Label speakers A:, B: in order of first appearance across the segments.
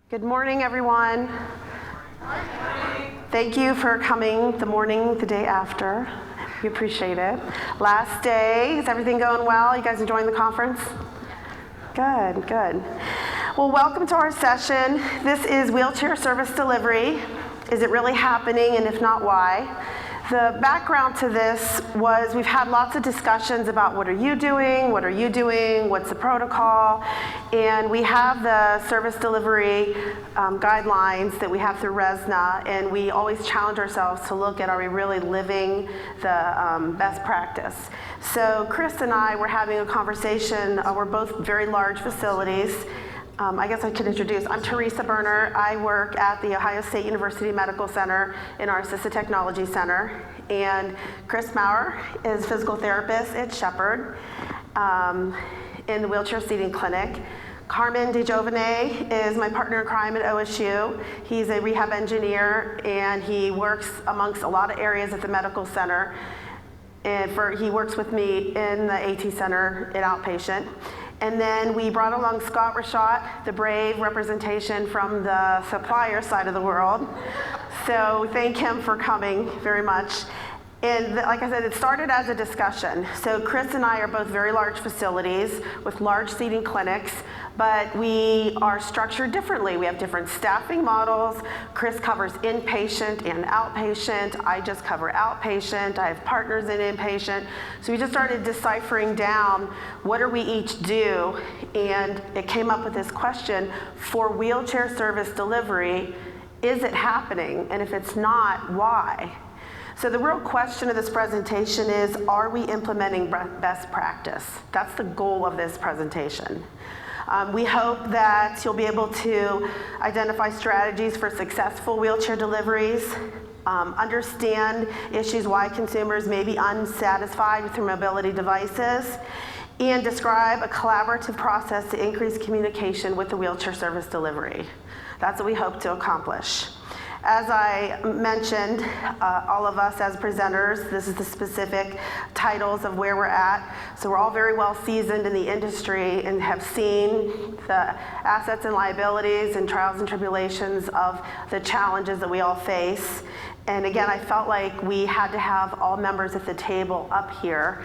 A: Good morning, everyone. Thank you for coming the morning, the day after. We appreciate it. Last day, is everything going well? You guys enjoying the conference? Good, good. Well, welcome to our session. This is wheelchair service delivery. Is it really happening, and if not, why? The background to this was we've had lots of discussions about what are you doing, what's the protocol, and we have the service delivery guidelines that we have through RESNA, and we always challenge ourselves to look at, are we really living the best practice? So Chris and I were having a conversation. We're both very large facilities. I guess I could introduce. I'm Theresa Berner. I work at the Ohio State University Medical Center in our Assistive Technology Center. And Chris Maurer is physical therapist at Shepherd in the wheelchair seating clinic. Carmen Digiovine is my partner in crime at OSU. He's a rehab engineer, and he works amongst a lot of areas at the medical center. And he works with me in the AT center at outpatient. And then we brought along Scott Rashad, the brave representation from the supplier side of the world. So thank him for coming very much. And like I said, it started as a discussion. So Chris and I are both very large facilities with large seating clinics, but we are structured differently. We have different staffing models. Chris covers inpatient and outpatient. I just cover outpatient. I have partners in inpatient. So we just started deciphering down what do we each do, and it came up with this question: for wheelchair service delivery, is it happening? And if it's not, why? So the real question of this presentation is, are we implementing best practice? That's the goal of this presentation. We hope that you'll be able to identify strategies for successful wheelchair deliveries, understand issues why consumers may be unsatisfied with their mobility devices, and describe a collaborative process to increase communication with the wheelchair service delivery. That's what we hope to accomplish. As I mentioned, all of us as presenters, this is the specific titles of where we're at. So we're all very well seasoned in the industry and have seen the assets and liabilities and trials and tribulations of the challenges that we all face. And again, I felt like we had to have all members at the table up here.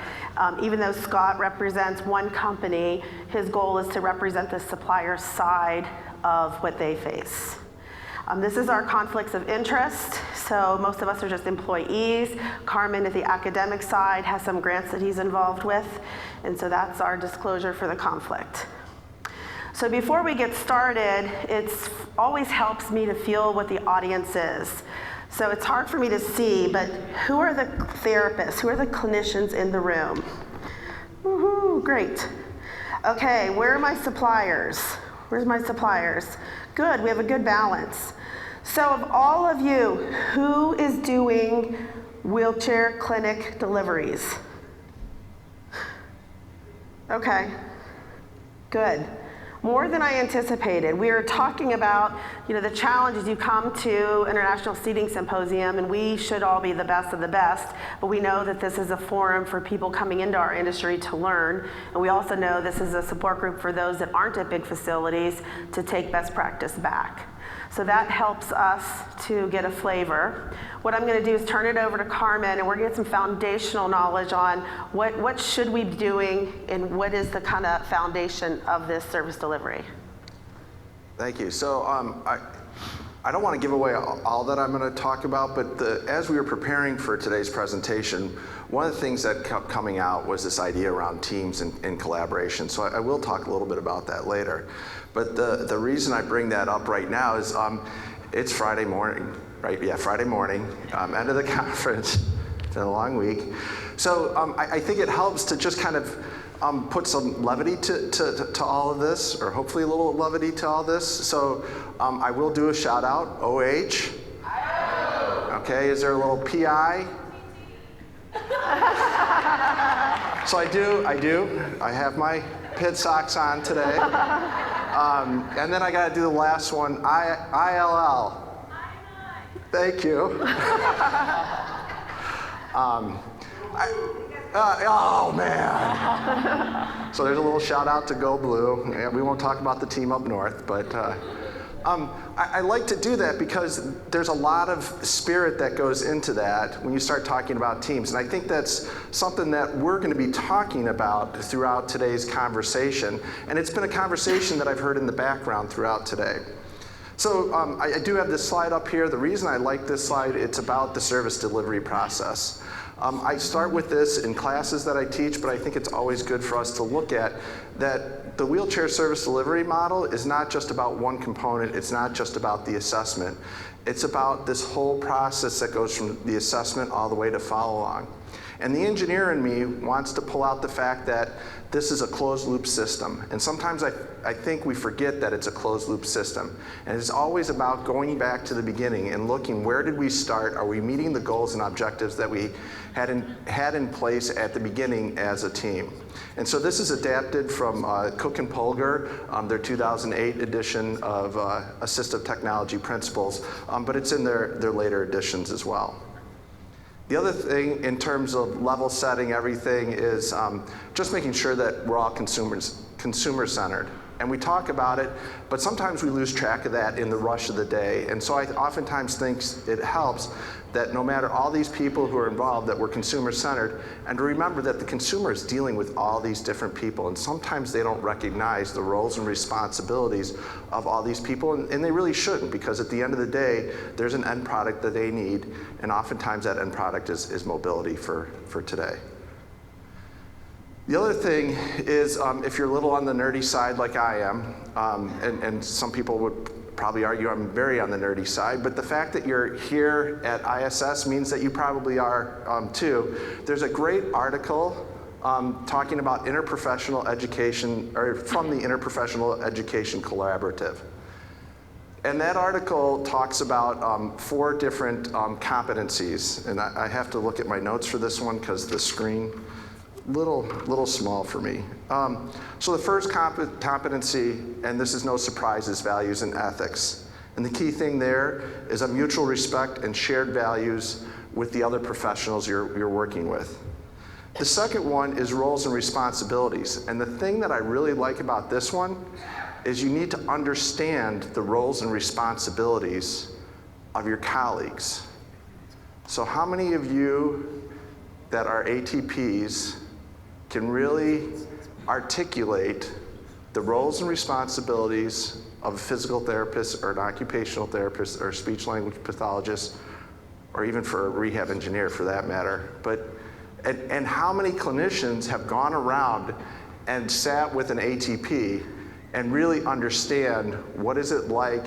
A: Even though Scott represents one company, his goal is to represent the supplier side of what they face. This is our conflicts of interest. So most of us are just employees. Carmen at the academic side has some grants that he's involved with. And so that's our disclosure for the conflict. So before we get started, it always helps me to feel what the audience is. So it's hard for me to see, but who are the therapists? Who are the clinicians in the room? Woohoo, great. Okay, where are my suppliers? Where's my suppliers? Good, we have a good balance. So of all of you, who is doing wheelchair clinic deliveries? Okay, good. More than I anticipated. We are talking about, the challenges. You come to International Seating Symposium, and we should all be the best of the best, but we know that this is a forum for people coming into our industry to learn, and we also know this is a support group for those that aren't at big facilities to take best practice back. So that helps us to get a flavor. What I'm gonna do is turn it over to Carmen, and we're gonna get some foundational knowledge on what should we be doing and what is the kind of foundation of this service delivery.
B: Thank you. So I don't want to give away all that I'm going to talk about, but as we were preparing for today's presentation, one of the things that kept coming out was this idea around teams and collaboration. So I will talk a little bit about that later. But the reason I bring that up right now is it's Friday morning, right? Yeah, Friday morning, end of the conference. It's been a long week. So I think it helps to just kind of put some levity to all of this, or hopefully a little levity to all this. So I will do a shout out, OH. Okay, is there a little PI? So I do. I have my pit socks on today. And then I gotta do the last one, ILL. Thank you. Oh man. So there's a little shout out to Go Blue. We won't talk about the team up north, but I like to do that because there's a lot of spirit that goes into that when you start talking about teams. And I think that's something that we're going to be talking about throughout today's conversation. And it's been a conversation that I've heard in the background throughout today. So I do have this slide up here. The reason I like this slide, it's about the service delivery process. I start with this in classes that I teach, but I think it's always good for us to look at that the wheelchair service delivery model is not just about one component, it's not just about the assessment. It's about this whole process that goes from the assessment all the way to follow along. And the engineer in me wants to pull out the fact that this is a closed loop system. And sometimes I think we forget that it's a closed loop system. And it's always about going back to the beginning and looking, where did we start? Are we meeting the goals and objectives that we had in place at the beginning as a team? And so this is adapted from Cook and Polgar, their 2008 edition of Assistive Technology Principles, but it's in their later editions as well. The other thing in terms of level setting everything is just making sure that we're all consumer-centered. And we talk about it, but sometimes we lose track of that in the rush of the day. And so I oftentimes think it helps that no matter all these people who are involved, that we're consumer-centered, and to remember that the consumer is dealing with all these different people, and sometimes they don't recognize the roles and responsibilities of all these people, and they really shouldn't, because at the end of the day, there's an end product that they need, and oftentimes that end product is mobility for today. The other thing is, if you're a little on the nerdy side like I am, and some people would probably argue I'm very on the nerdy side, but the fact that you're here at ISS means that you probably are too. There's a great article talking about interprofessional education, or from the Interprofessional Education Collaborative. And that article talks about 4 different competencies, and I have to look at my notes for this one because the screen little small for me. So the first competency, and this is no surprise, is values and ethics. And the key thing there is a mutual respect and shared values with the other professionals you're working with. The second one is roles and responsibilities. And the thing that I really like about this one is you need to understand the roles and responsibilities of your colleagues. So how many of you that are ATPs can really articulate the roles and responsibilities of a physical therapist or an occupational therapist or a speech language pathologist, or even for a rehab engineer for that matter? And how many clinicians have gone around and sat with an ATP and really understand what is it like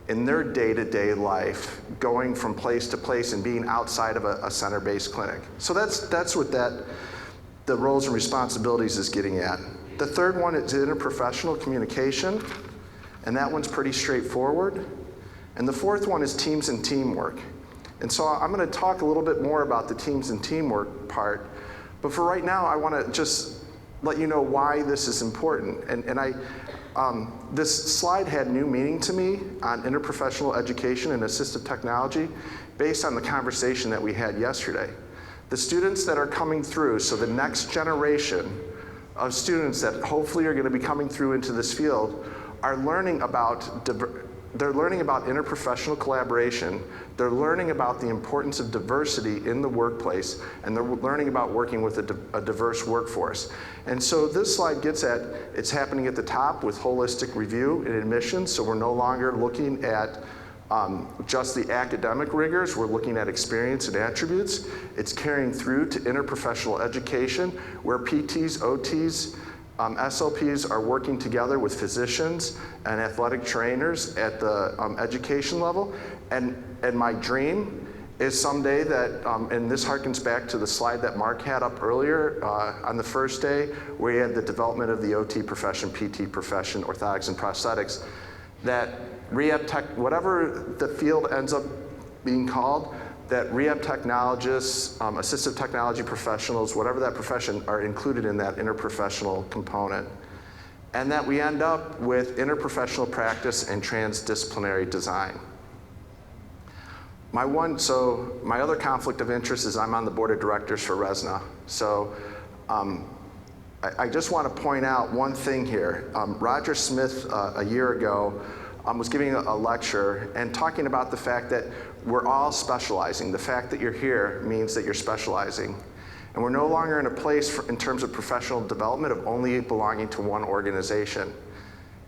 B: in their day-to-day life, going from place to place and being outside of a center-based clinic. So that's what the roles and responsibilities is getting at. The third one is interprofessional communication, and that one's pretty straightforward. And the fourth one is teams and teamwork. And so I'm going to talk a little bit more about the teams and teamwork part, but for right now I want to just let you know why this is important. This slide had new meaning to me on interprofessional education and assistive technology based on the conversation that we had yesterday. The students that are coming through, so the next generation of students that hopefully are going to be coming through into this field, are learning about interprofessional collaboration. They're learning about the importance of diversity in the workplace, and they're learning about working with a diverse workforce. And so this slide gets at, it's happening at the top with holistic review and admissions, so we're no longer looking at just the academic rigors, we're looking at experience and attributes. It's carrying through to interprofessional education, where PTs, OTs, SLPs are working together with physicians and athletic trainers at the education level. And my dream is someday that, and this harkens back to the slide that Mark had up earlier on the first day, where he had the development of the OT profession, PT profession, orthotics and prosthetics, that rehab tech, whatever the field ends up being called, that rehab technologists, assistive technology professionals, whatever that profession, are included in that interprofessional component. And that we end up with interprofessional practice and transdisciplinary design. My other conflict of interest is I'm on the board of directors for RESNA. So I just want to point out one thing here. Roger Smith, a year ago, was giving a lecture and talking about the fact that we're all specializing. The fact that you're here means that you're specializing. And we're no longer in a place in terms of professional development of only belonging to one organization.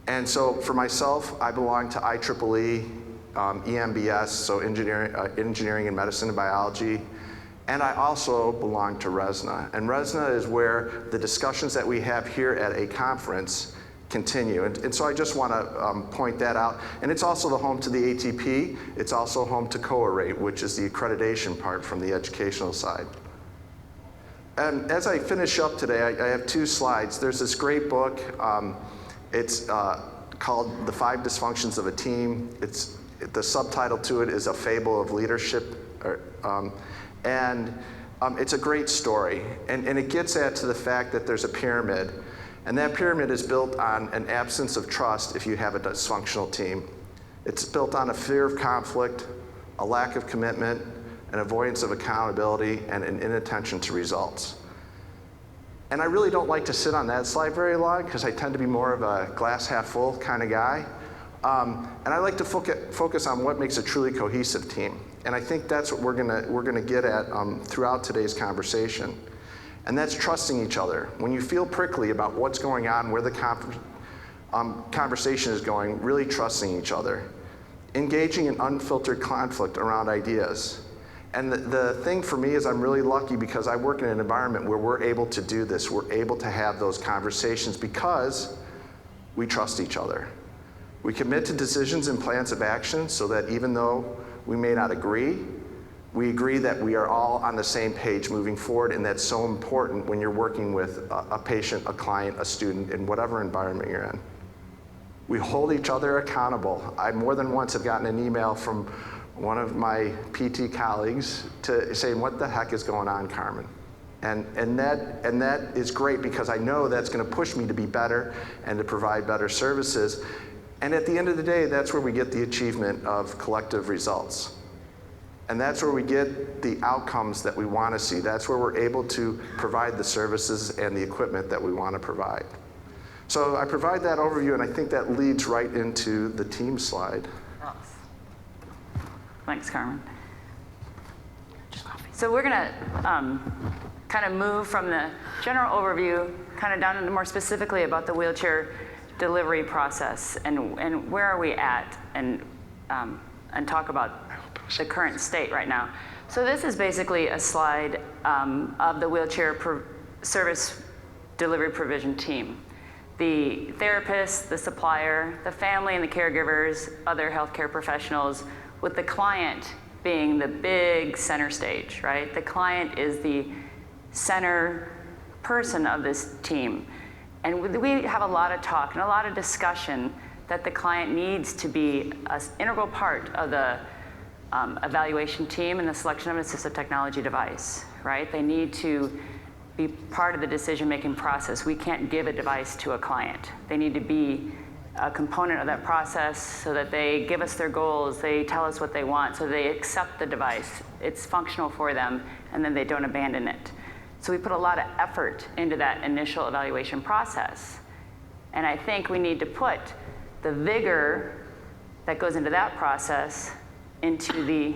B: And so for myself, I belong to IEEE, EMBS, so engineering and medicine and biology. And I also belong to RESNA. And RESNA is where the discussions that we have here at a conference continue. And so I just want to point that out. And it's also the home to the ATP. It's also home to COA-rate, which is the accreditation part from the educational side. And as I finish up today, I have 2 slides. There's this great book. It's called The 5 Dysfunctions of a Team. The subtitle to it is A Fable of Leadership. It's a great story. And it gets to the fact that there's a pyramid. And that pyramid is built on an absence of trust if you have a dysfunctional team. It's built on a fear of conflict, a lack of commitment, an avoidance of accountability, and an inattention to results. And I really don't like to sit on that slide very long because I tend to be more of a glass half full kind of guy. And I like to focus on what makes a truly cohesive team. And I think that's what we're gonna get at throughout today's conversation. And that's trusting each other. When you feel prickly about what's going on, where the conversation is going, really trusting each other. Engaging in unfiltered conflict around ideas. And the thing for me is I'm really lucky because I work in an environment where we're able to do this. We're able to have those conversations because we trust each other. We commit to decisions and plans of action so that even though we may not agree, we agree that we are all on the same page moving forward, and that's so important when you're working with a patient, a client, a student, in whatever environment you're in. We hold each other accountable. I more than once have gotten an email from one of my PT colleagues saying, "What the heck is going on, Carmen?" And that is great because I know that's going to push me to be better and to provide better services. And at the end of the day, that's where we get the achievement of collective results. And that's where we get the outcomes that we want to see. That's where we're able to provide the services and the equipment that we want to provide. So I provide that overview, and I think that leads right into the team slide.
C: Thanks, Carmen. So we're going to kind of move from the general overview kind of down into more specifically about the wheelchair delivery process and where are we at and talk about the current state right now. So this is basically a slide of the wheelchair service delivery provision team. The therapist, the supplier, the family and the caregivers, other healthcare professionals, with the client being the big center stage, right? The client is the center person of this team. And we have a lot of talk and a lot of discussion that the client needs to be an integral part of the evaluation team and the selection of an assistive technology device, right? They need to be part of the decision-making process. We can't give a device to a client. They need to be a component of that process so that they give us their goals, they tell us what they want, so they accept the device, it's functional for them, and then they don't abandon it. So we put a lot of effort into that initial evaluation process. And I think we need to put the vigor that goes into that process into the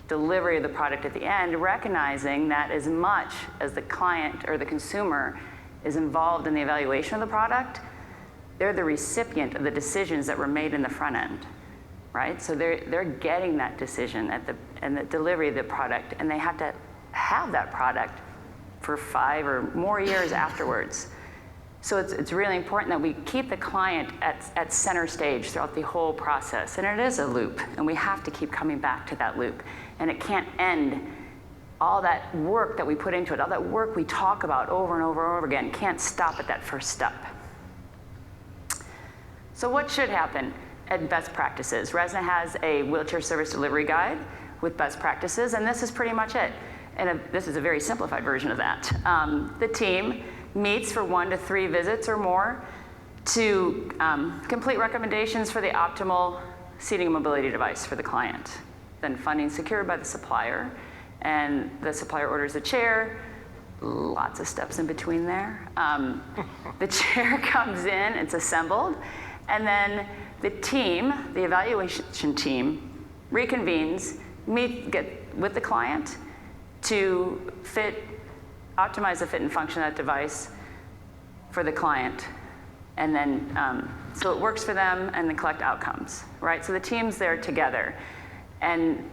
C: delivery of the product at the end, recognizing that as much as the client or the consumer is involved in the evaluation of the product, they're the recipient of the decisions that were made in the front end, right? So they're getting that decision and the delivery of the product, and they have to have that product for 5 or more years afterwards. So it's really important that we keep the client at center stage throughout the whole process. And it is a loop, and we have to keep coming back to that loop. And it can't end. All that work that we put into it, all that work we talk about over and over and over again, can't stop at that first step. So what should happen at best practices? RESNA has a wheelchair service delivery guide with best practices, and this is pretty much it. And this is a very simplified version of that. The team meets for 1 to 3 visits or more to complete recommendations for the optimal seating and mobility device for the client. Then funding secured by the supplier, and the supplier orders a chair. Lots of steps in between there. The chair comes in, it's assembled, and then the team, the evaluation team, reconvenes, get with the client to optimize the fit and function of that device for the client. And then, so it works for them and then collect outcomes, right? So the team's there together. And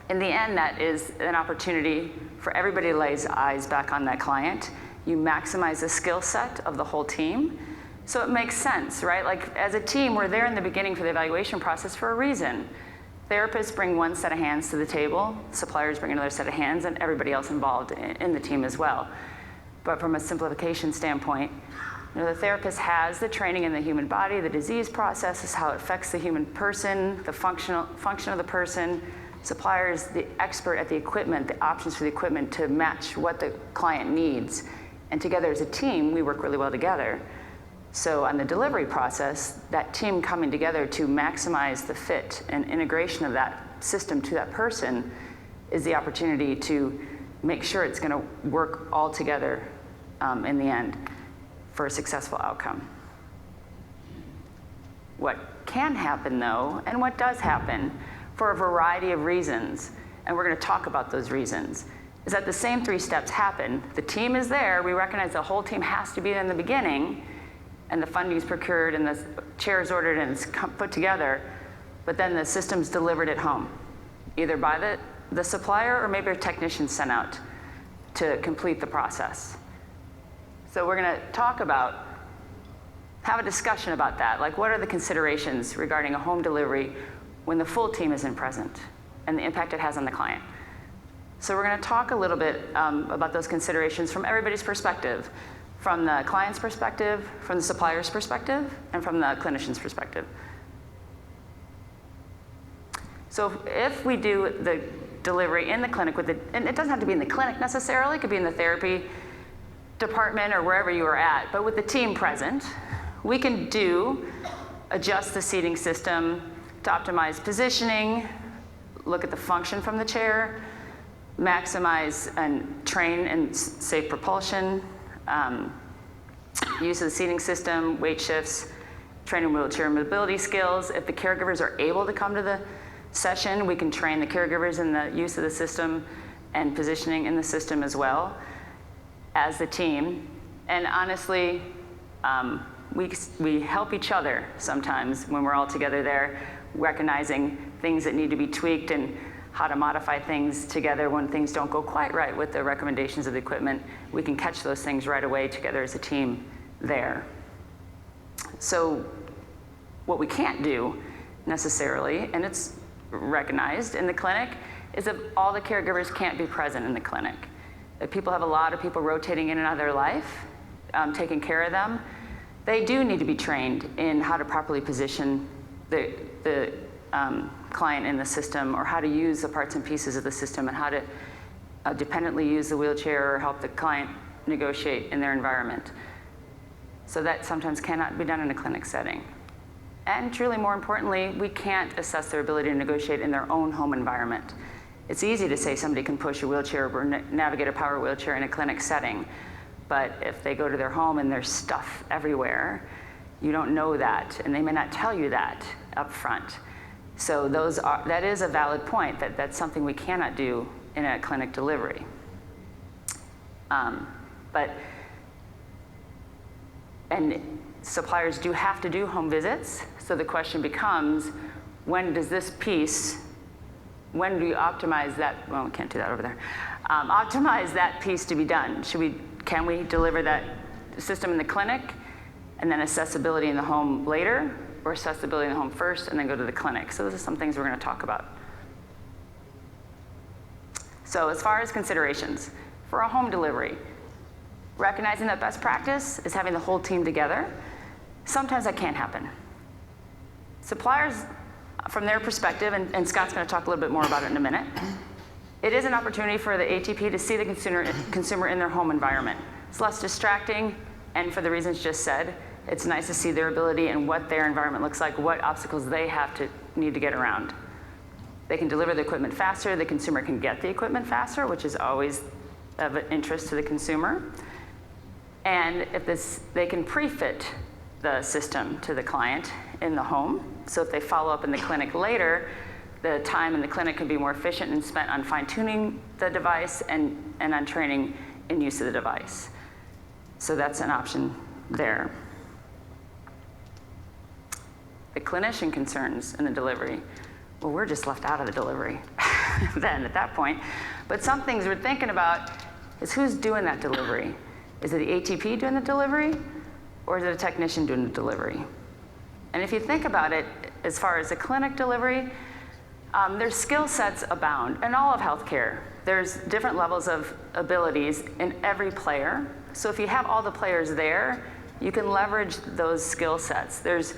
C: in the end, that is an opportunity for everybody to lay eyes back on that client. You maximize the skill set of the whole team. So it makes sense, right? Like as a team, we're there in the beginning for the evaluation process for a reason. Therapists bring one set of hands to the table, suppliers bring another set of hands, and everybody else involved in the team as well. But from a simplification standpoint, the therapist has the training in the human body, the disease processes, how it affects the human person, the function of the person. Supplier is the expert at the equipment, the options for the equipment to match what the client needs. And together as a team, we work really well together. So on the delivery process, that team coming together to maximize the fit and integration of that system to that person is the opportunity to make sure it's going to work all together in the end for a successful outcome. What can happen though, and what does happen for a variety of reasons, and we're going to talk about those reasons, is that the same 3 steps happen. The team is there, we recognize the whole team has to be in the beginning, and the funding is procured and the chair is ordered and it's put together, but then the system's delivered at home, either by the supplier or maybe a technician sent out to complete the process. So we're going to have a discussion about that. Like, what are the considerations regarding a home delivery when the full team isn't present and the impact it has on the client? So we're going to talk a little bit about those considerations from everybody's perspective, from the client's perspective, from the supplier's perspective, and from the clinician's perspective. So if we do the delivery in the clinic and it doesn't have to be in the clinic necessarily, it could be in the therapy department or wherever you are at, but with the team present, we can adjust the seating system to optimize positioning, look at the function from the chair, maximize and train and safe propulsion, use of the seating system, weight shifts, training wheelchair mobility skills. If the caregivers are able to come to the session, we can train the caregivers in the use of the system and positioning in the system as well as the team. And honestly, we help each other sometimes when we're all together there, recognizing things that need to be tweaked and how to modify things together when things don't go quite right with the recommendations of the equipment. We can catch those things right away together as a team there. So what we can't do necessarily, and it's recognized in the clinic, is that all the caregivers can't be present in the clinic. If people have a lot of people rotating in and out of their life, taking care of them, they do need to be trained in how to properly position the client in the system, or how to use the parts and pieces of the system, and how to dependently use the wheelchair or help the client negotiate in their environment. So that sometimes cannot be done in a clinic setting. And truly, more importantly, we can't assess their ability to negotiate in their own home environment. It's easy to say somebody can push a wheelchair or navigate a power wheelchair in a clinic setting, but if they go to their home and there's stuff everywhere, you don't know that, and they may not tell you that up front. So that is a valid point, that that's something we cannot do in a clinic delivery. And suppliers do have to do home visits, so the question becomes, when do you optimize that? Well, we can't do that over there. Optimize that piece to be done. Can we deliver that system in the clinic and then accessibility in the home later, or accessibility in the home first and then go to the clinic? So those are some things we're going to talk about. So as far as considerations for a home delivery, recognizing that best practice is having the whole team together. Sometimes that can't happen. Suppliers, from their perspective, and Scott's going to talk a little bit more about it in a minute, it is an opportunity for the ATP to see the consumer in their home environment. It's less distracting, and for the reasons just said, it's nice to see their ability and what their environment looks like, what obstacles they need to get around. They can deliver the equipment faster, the consumer can get the equipment faster, which is always of interest to the consumer. And if they can pre-fit the system to the client in the home. So if they follow up in the clinic later, the time in the clinic can be more efficient and spent on fine-tuning the device and on training in use of the device. So that's an option there. The clinician concerns in the delivery, well, we're just left out of the delivery then at that point. But some things we're thinking about is who's doing that delivery? Is it the ATP doing the delivery, or is it a technician doing the delivery? And if you think about it, as far as the clinic delivery, there's skill sets abound in all of healthcare. There's different levels of abilities in every player. So if you have all the players there, you can leverage those skill sets. There's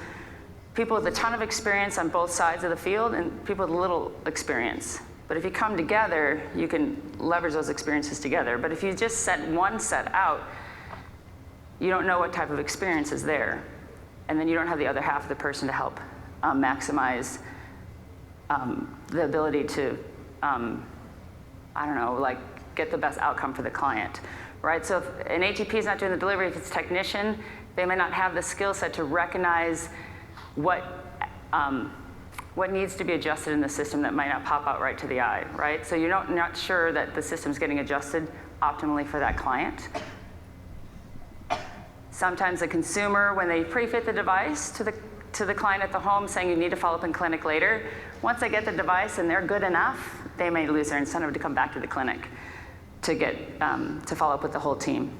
C: people with a ton of experience on both sides of the field and people with little experience. But if you come together, you can leverage those experiences together. But if you just set one set out, you don't know what type of experience is there. And then you don't have the other half of the person to help maximize the ability to, I don't know, like get the best outcome for the client, right? So if an ATP is not doing the delivery, if it's a technician, they may not have the skill set to recognize what needs to be adjusted in the system that might not pop out right to the eye, right? So you're not sure that the system's getting adjusted optimally for that client. Sometimes the consumer, when they pre-fit the device to the client at the home saying you need to follow up in clinic later, once they get the device and they're good enough, they may lose their incentive to come back to the clinic to get to follow up with the whole team.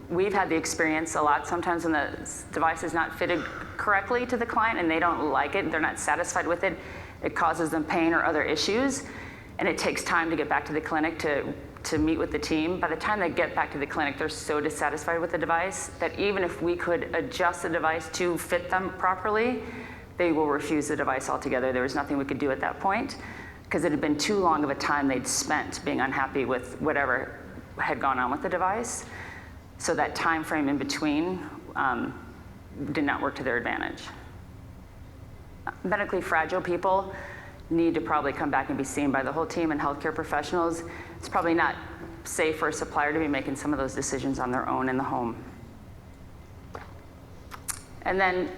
C: We've had the experience a lot sometimes when the device is not fitted correctly to the client and they don't like it, they're not satisfied with it, it causes them pain or other issues, and it takes time to get back to the clinic to meet with the team. By the time they get back to the clinic, they're so dissatisfied with the device that even if we could adjust the device to fit them properly, they will refuse the device altogether. There was nothing we could do at that point because it had been too long of a time they'd spent being unhappy with whatever had gone on with the device. So that time frame in between did not work to their advantage. Medically fragile people need to probably come back and be seen by the whole team and healthcare professionals. It's probably not safe for a supplier to be making some of those decisions on their own in the home. And then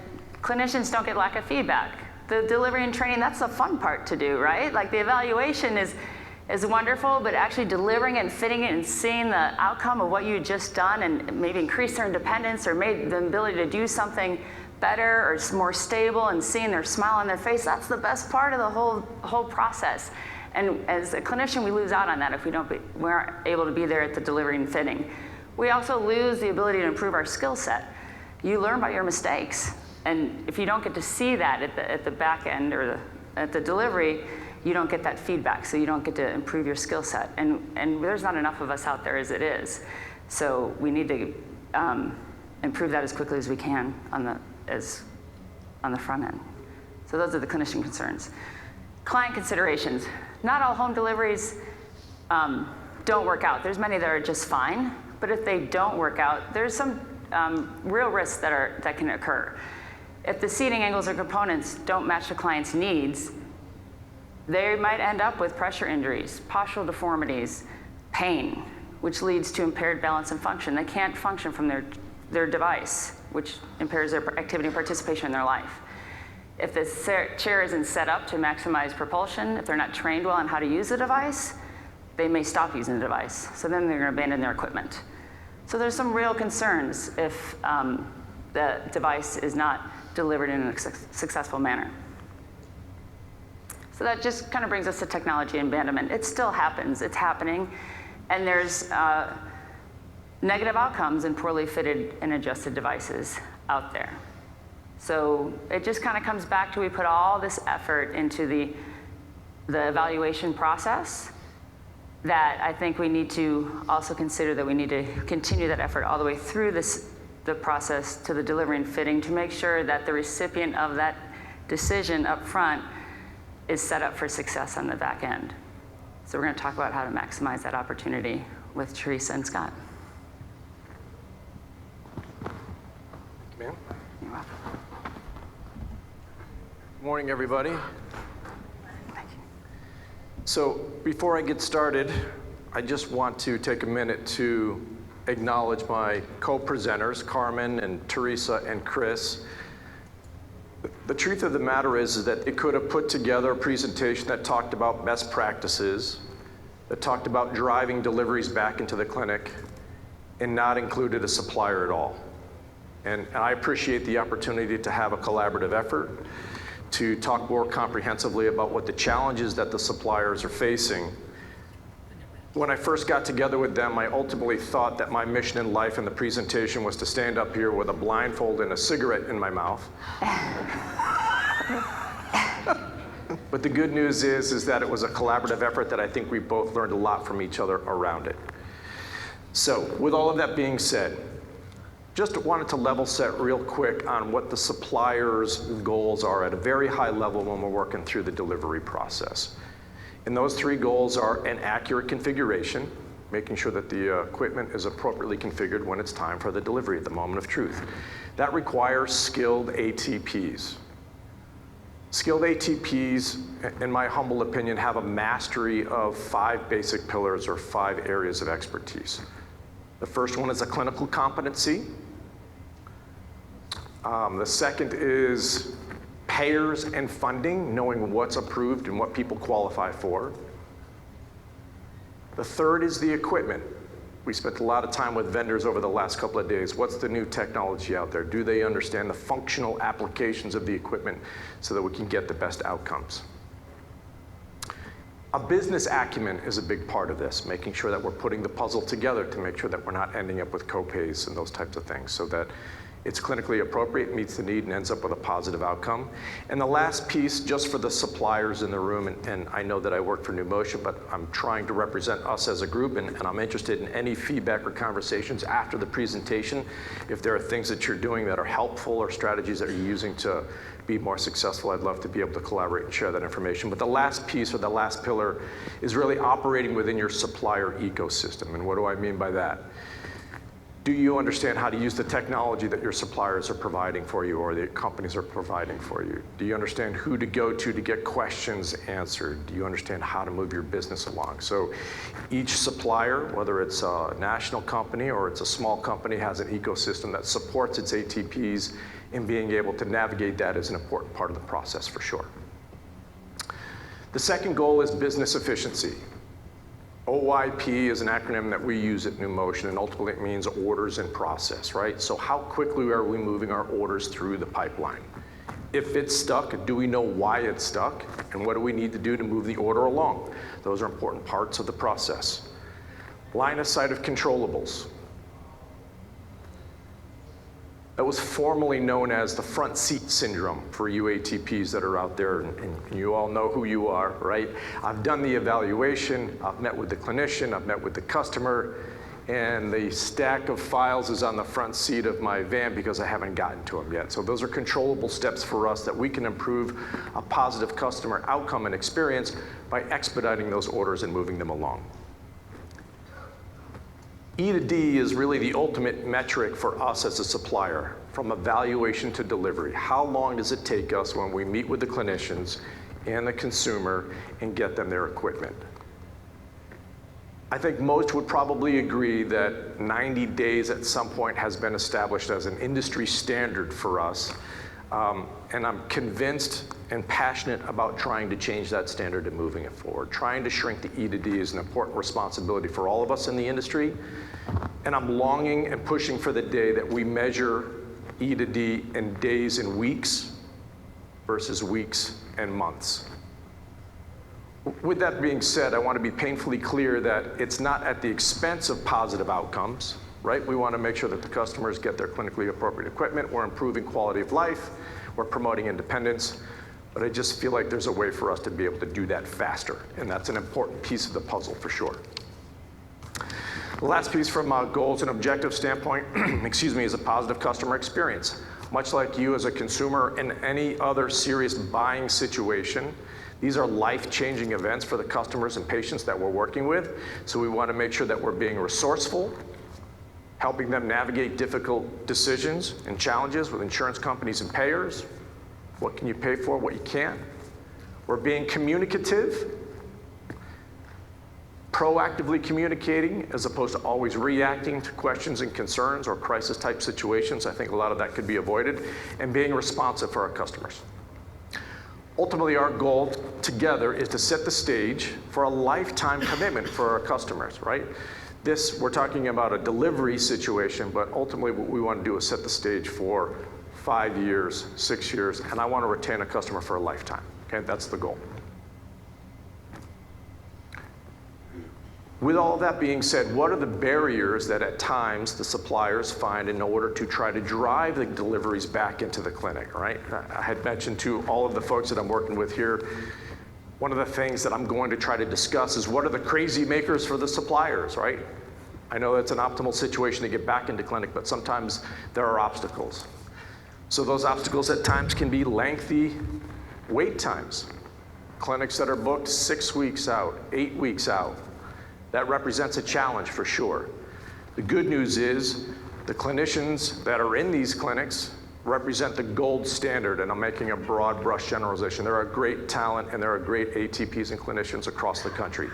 C: clinicians don't get lack of feedback. The delivery and training, that's the fun part to do, right? Like the evaluation is wonderful, but actually delivering it and fitting it and seeing the outcome of what you just done and maybe increase their independence or made the ability to do something better or more stable and seeing their smile on their face, that's the best part of the whole process. And as a clinician, we lose out on that if we aren't able to be there at the delivery and fitting. We also lose the ability to improve our skill set. You learn by your mistakes. And if you don't get to see that at the back end or at the delivery, you don't get that feedback, so you don't get to improve your skill set. And there's not enough of us out there as it is. So we need to improve that as quickly as we can on the front end. So those are the clinician concerns. Client considerations. Not all home deliveries don't work out. There's many that are just fine, but if they don't work out, there's some real risks that can occur. If the seating angles or components don't match the client's needs, they might end up with pressure injuries, postural deformities, pain, which leads to impaired balance and function. They can't function from their device, which impairs their activity and participation in their life. If the chair isn't set up to maximize propulsion, if they're not trained well on how to use the device, they may stop using the device. So then they're going to abandon their equipment. So there's some real concerns if the device is not delivered in a successful manner. So that just kind of brings us to technology abandonment. It still happens, it's happening, and there's negative outcomes in poorly fitted and adjusted devices out there. So it just kind of comes back to we put all this effort into the evaluation process that I think we need to also consider that we need to continue that effort all the way through the process to the delivery and fitting to make sure that the recipient of that decision up front is set up for success on the back end. So we're going to talk about how to maximize that opportunity with Theresa and Scott.
D: Ma'am.
C: You're welcome.
D: Good morning, everybody.
C: Thank you.
D: So before I get started, I just want to take a minute to acknowledge my co-presenters, Carmen and Theresa and Chris. The truth of the matter is that they could have put together a presentation that talked about best practices, that talked about driving deliveries back into the clinic, and not included a supplier at all. And I appreciate the opportunity to have a collaborative effort to talk more comprehensively about what the challenges that the suppliers are facing. When I first got together with them, I ultimately thought that my mission in life in the presentation was to stand up here with a blindfold and a cigarette in my mouth. But the good news is that it was a collaborative effort that I think we both learned a lot from each other around it. So with all of that being said, just wanted to level set real quick on what the supplier's goals are at a very high level when we're working through the delivery process. And those three goals are an accurate configuration, making sure that the equipment is appropriately configured when it's time for the delivery at the moment of truth. That requires skilled ATPs. Skilled ATPs, in my humble opinion, have a mastery of 5 basic pillars or 5 areas of expertise. The first one is a clinical competency. The second is payers and funding, knowing what's approved and what people qualify for. The third is the equipment. We spent a lot of time with vendors over the last couple of days. What's the new technology out there? Do they understand the functional applications of the equipment so that we can get the best outcomes? A business acumen is a big part of this, making sure that we're putting the puzzle together to make sure that we're not ending up with co-pays and those types of things, so that it's clinically appropriate, meets the need, and ends up with a positive outcome. And the last piece, just for the suppliers in the room, and I know that I work for NewMotion, but I'm trying to represent us as a group, and I'm interested in any feedback or conversations after the presentation. If there are things that you're doing that are helpful or strategies that you're using to be more successful, I'd love to be able to collaborate and share that information. But the last piece, or the last pillar, is really operating within your supplier ecosystem. And what do I mean by that? Do you understand how to use the technology that your suppliers are providing for you or the companies are providing for you? Do you understand who to go to get questions answered? Do you understand how to move your business along? So each supplier, whether it's a national company or it's a small company, has an ecosystem that supports its ATPs, and being able to navigate that is an important part of the process for sure. The second goal is business efficiency. OIP is an acronym that we use at NewMotion, and ultimately it means orders in process, right? So how quickly are we moving our orders through the pipeline? If it's stuck, do we know why it's stuck? And what do we need to do to move the order along? Those are important parts of the process. Line of sight of controllables. That was formerly known as the front seat syndrome for you ATPs that are out there, and you all know who you are, right? I've done the evaluation, I've met with the clinician, I've met with the customer, and the stack of files is on the front seat of my van because I haven't gotten to them yet. So those are controllable steps for us that we can improve a positive customer outcome and experience by expediting those orders and moving them along. E to D is really the ultimate metric for us as a supplier, from evaluation to delivery. How long does it take us when we meet with the clinicians and the consumer and get them their equipment? I think most would probably agree that 90 days at some point has been established as an industry standard for us. And I'm convinced and passionate about trying to change that standard and moving it forward. Trying to shrink the E to D is an important responsibility for all of us in the industry. And I'm longing and pushing for the day that we measure E to D in days and weeks versus weeks and months. With that being said, I want to be painfully clear that it's not at the expense of positive outcomes, right? We want to make sure that the customers get their clinically appropriate equipment. We're improving quality of life. We're promoting independence. But I just feel like there's a way for us to be able to do that faster. And that's an important piece of the puzzle for sure. The last piece from a goals and objectives standpoint, is a positive customer experience. Much like you as a consumer in any other serious buying situation, these are life-changing events for the customers and patients that we're working with. So we want to make sure that we're being resourceful, helping them navigate difficult decisions and challenges with insurance companies and payers. What can you pay for, what you can't. We're being communicative, proactively communicating as opposed to always reacting to questions and concerns or crisis type situations. I think a lot of that could be avoided, and being responsive for our customers. Ultimately, our goal together is to set the stage for a lifetime commitment for our customers, right? We're talking about a delivery situation, but ultimately what we want to do is set the stage for 5 years, 6 years, and I want to retain a customer for a lifetime, okay? That's the goal. With all of that being said, what are the barriers that at times the suppliers find in order to try to drive the deliveries back into the clinic, right? I had mentioned to all of the folks that I'm working with here, one of the things that I'm going to try to discuss is what are the crazy makers for the suppliers, right? I know that's an optimal situation to get back into clinic, but sometimes there are obstacles. So those obstacles at times can be lengthy wait times. Clinics that are booked 6 weeks out, 8 weeks out. That represents a challenge for sure. The good news is the clinicians that are in these clinics represent the gold standard, and I'm making a broad brush generalization. There are great talent and there are great ATPs and clinicians across the country.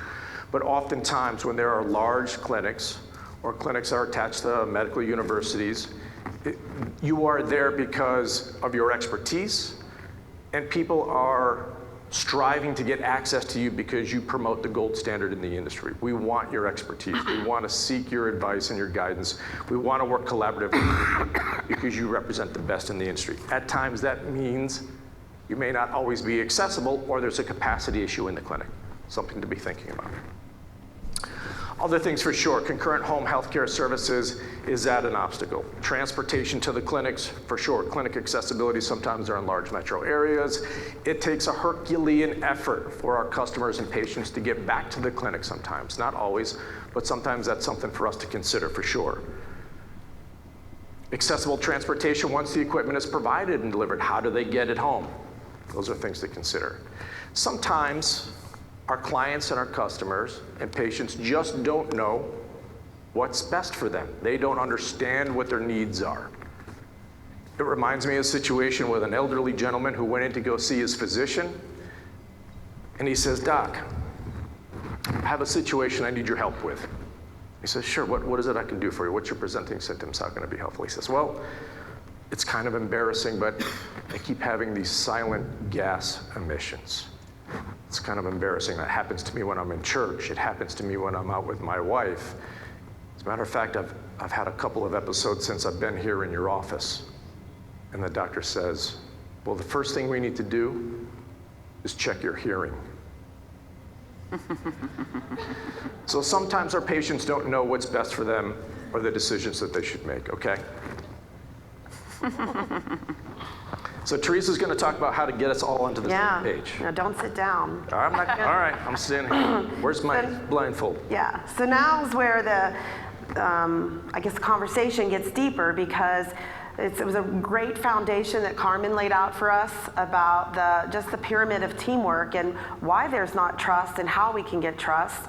D: But oftentimes when there are large clinics or clinics that are attached to medical universities, you are there because of your expertise, and people are striving to get access to you because you promote the gold standard in the industry. We want your expertise. We want to seek your advice and your guidance. We want to work collaboratively because you represent the best in the industry. At times that means you may not always be accessible, or there's a capacity issue in the clinic. Something to be thinking about. Other things for sure, concurrent home healthcare services, is that an obstacle? Transportation to the clinics, for sure. Clinic accessibility, sometimes they're in large metro areas. It takes a Herculean effort for our customers and patients to get back to the clinic sometimes. Not always, but sometimes that's something for us to consider for sure. Accessible transportation once the equipment is provided and delivered. How do they get it home? Those are things to consider. Sometimes our clients and our customers and patients just don't know what's best for them. They don't understand what their needs are. It reminds me of a situation with an elderly gentleman who went in to go see his physician, and he says, "Doc, I have a situation I need your help with." He says, "Sure, what is it I can do for you? What's your presenting symptoms? How can I be helpful?" He says, "Well, it's kind of embarrassing, but I keep having these silent gas emissions. It's kind of embarrassing. That happens to me when I'm in church. It happens to me when I'm out with my wife. As a matter of fact, I've had a couple of episodes since I've been here in your office." And the doctor says, "Well, the first thing we need to do is check your hearing." So sometimes our patients don't know what's best for them or the decisions that they should make, okay? So Theresa's going to talk about how to get us all onto the same page.
A: No, don't sit down.
D: I'm not, all right, I'm sitting here. Where's my blindfold?
A: Yeah, so now's where the, I guess the conversation gets deeper, because it was a great foundation that Carmen laid out for us about just the pyramid of teamwork and why there's not trust and how we can get trust.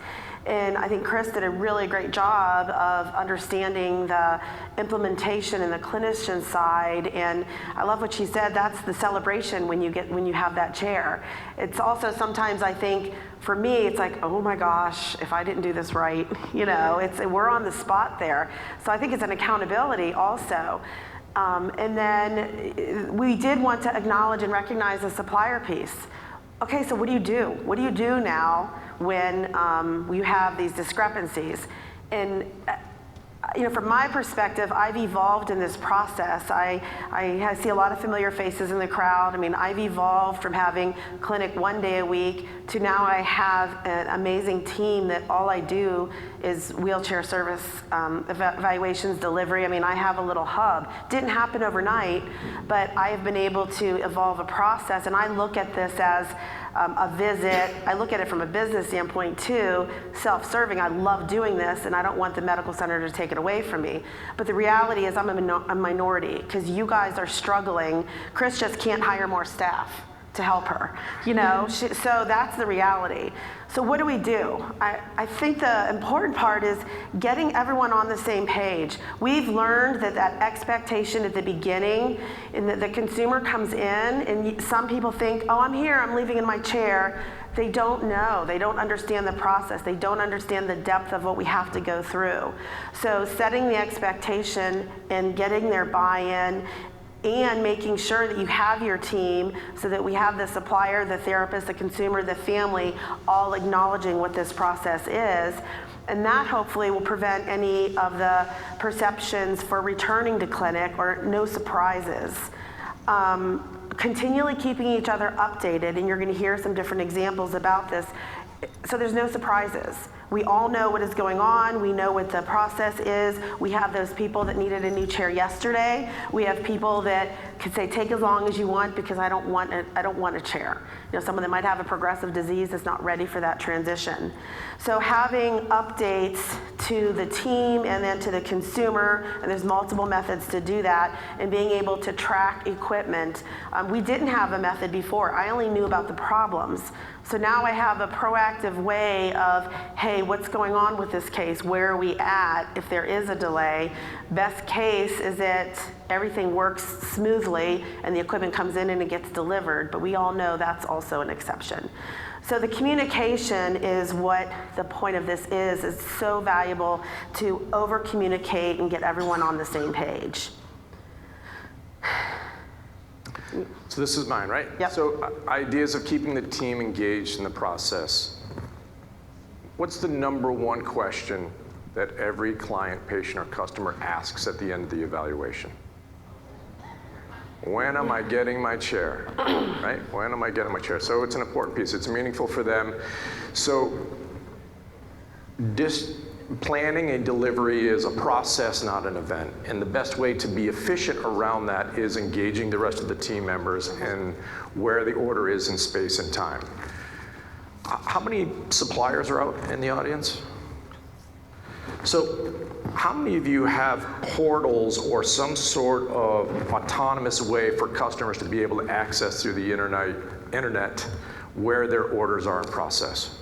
A: And I think Chris did a really great job of understanding the implementation and the clinician side. And I love what she said, that's the celebration when you have that chair. It's also sometimes, I think, for me, it's like, oh my gosh, if I didn't do this right, we're on the spot there. So I think it's an accountability also. And then we did want to acknowledge and recognize the supplier piece. Okay, so what do you do? What do you do now when you have these discrepancies? And from my perspective, I've evolved in this process. I see a lot of familiar faces in the crowd. I mean, I've evolved from having clinic 1 day a week to now I have an amazing team that all I do is wheelchair service, evaluations, delivery. I mean, I have a little hub. Didn't happen overnight, but I have been able to evolve a process, and I look at this as a visit. I look at it from a business standpoint too, self-serving. I love doing this, and I don't want the medical center to take it away from me. But the reality is I'm a minority, because you guys are struggling. Chris just can't hire more staff to help her, so that's the reality. So what do we do? I think the important part is getting everyone on the same page. We've learned that expectation at the beginning, and that the consumer comes in, and some people think, oh, I'm here, I'm leaving in my chair. they don't know, they don't understand the process, they don't understand the depth of what we have to go through. So setting the expectation and getting their buy-in and making sure that you have your team so that we have the supplier, the therapist, the consumer, the family, all acknowledging what this process is. And that hopefully will prevent any of the perceptions for returning to clinic or no surprises. Continually keeping each other updated, and you're going to hear some different examples about this, so there's no surprises. We all know what is going on. We know what the process is. We have those people that needed a new chair yesterday. We have people that could say, take as long as you want because I don't want a chair. You know, someone that might have a progressive disease that's not ready for that transition. So having updates to the team and then to the consumer, and there's multiple methods to do that, and being able to track equipment. We didn't have a method before. I only knew about the problems. So now I have a proactive way of, hey, what's going on with this case? Where are we at if there is a delay? Best case is that everything works smoothly and the equipment comes in and it gets delivered, but we all know that's also an exception. So the communication is what the point of this is. It's so valuable to over-communicate and get everyone on the same page.
D: So this is mine, right?
A: Yep.
D: So ideas of keeping the team engaged in the process. What's the number one question that every client, patient, or customer asks at the end of the evaluation? When am I getting my chair, right? When am I getting my chair? So it's an important piece. It's meaningful for them. So planning a delivery is a process, not an event. And the best way to be efficient around that is engaging the rest of the team members and where the order is in space and time. How many suppliers are out in the audience? So how many of you have portals or some sort of autonomous way for customers to be able to access through the internet where their orders are in process?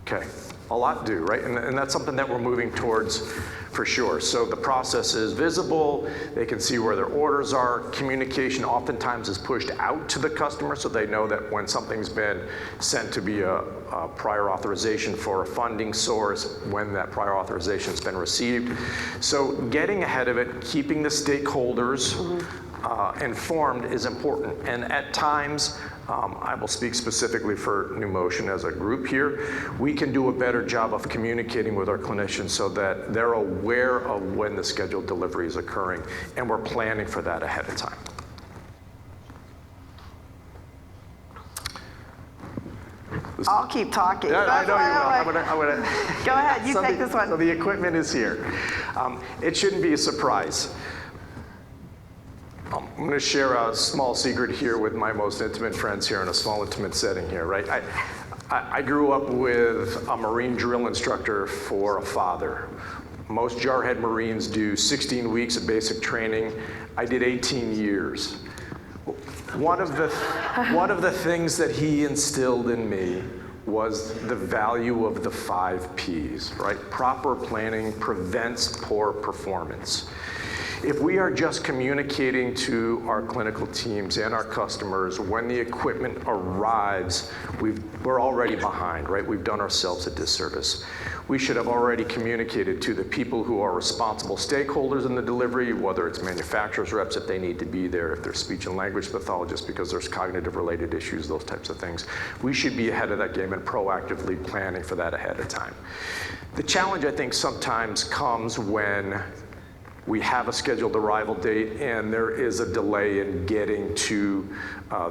D: Okay, a lot do, right? And that's something that we're moving towards for sure. So the process is visible, they can see where their orders are. Communication oftentimes is pushed out to the customer so they know that when something's been sent to be a prior authorization for a funding source, when that prior authorization's been received. So getting ahead of it, keeping the stakeholders informed is important. And at times, I will speak specifically for NuMotion as a group here, we can do a better job of communicating with our clinicians so that they're aware of when the scheduled delivery is occurring, and we're planning for that ahead of time.
A: I'll keep talking.
D: Yeah, I know you will. I'm gonna
A: Go ahead, you take this one.
D: So the equipment is here. It shouldn't be a surprise. I'm going to share a small secret here with my most intimate friends here in a small intimate setting here, right? I grew up with a Marine drill instructor for a father. Most Jarhead Marines do 16 weeks of basic training. I did 18 years. One of the things that he instilled in me was the value of the 5 Ps, right? Proper planning prevents poor performance. If we are just communicating to our clinical teams and our customers when the equipment arrives, we're already behind, right? We've done ourselves a disservice. We should have already communicated to the people who are responsible stakeholders in the delivery, whether it's manufacturers reps if they need to be there, if they're speech and language pathologists because there's cognitive related issues, those types of things. We should be ahead of that game and proactively planning for that ahead of time. The challenge I think sometimes comes when we have a scheduled arrival date and there is a delay in getting to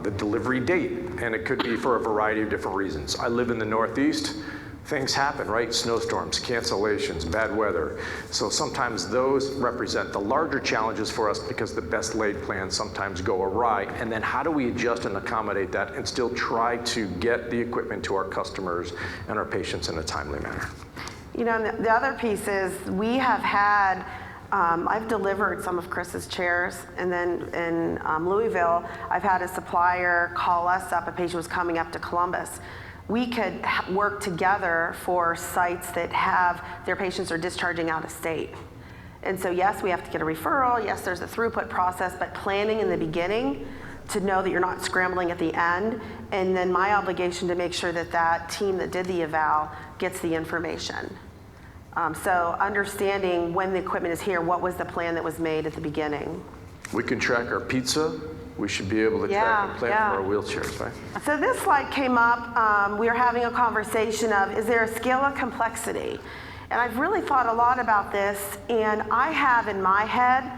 D: the delivery date. And it could be for a variety of different reasons. I live in the Northeast. Things happen, right? Snowstorms, cancellations, bad weather. So sometimes those represent the larger challenges for us because the best laid plans sometimes go awry. And then how do we adjust and accommodate that and still try to get the equipment to our customers and our patients in a timely manner?
A: You know, and the other piece is we have had I've delivered some of Chris's chairs, and then in Louisville, I've had a supplier call us up. A patient was coming up to Columbus. We could work together for sites that have their patients are discharging out of state. And so yes, we have to get a referral. Yes, there's a throughput process, but planning in the beginning to know that you're not scrambling at the end, and then my obligation to make sure that that team that did the eval gets the information. So understanding when the equipment is here, what was the plan that was made at the beginning?
D: We can track our pizza. We should be able to track and plan for our wheelchairs, right?
A: So this slide came up, we were having a conversation of, is there a scale of complexity? And I've really thought a lot about this, and I have in my head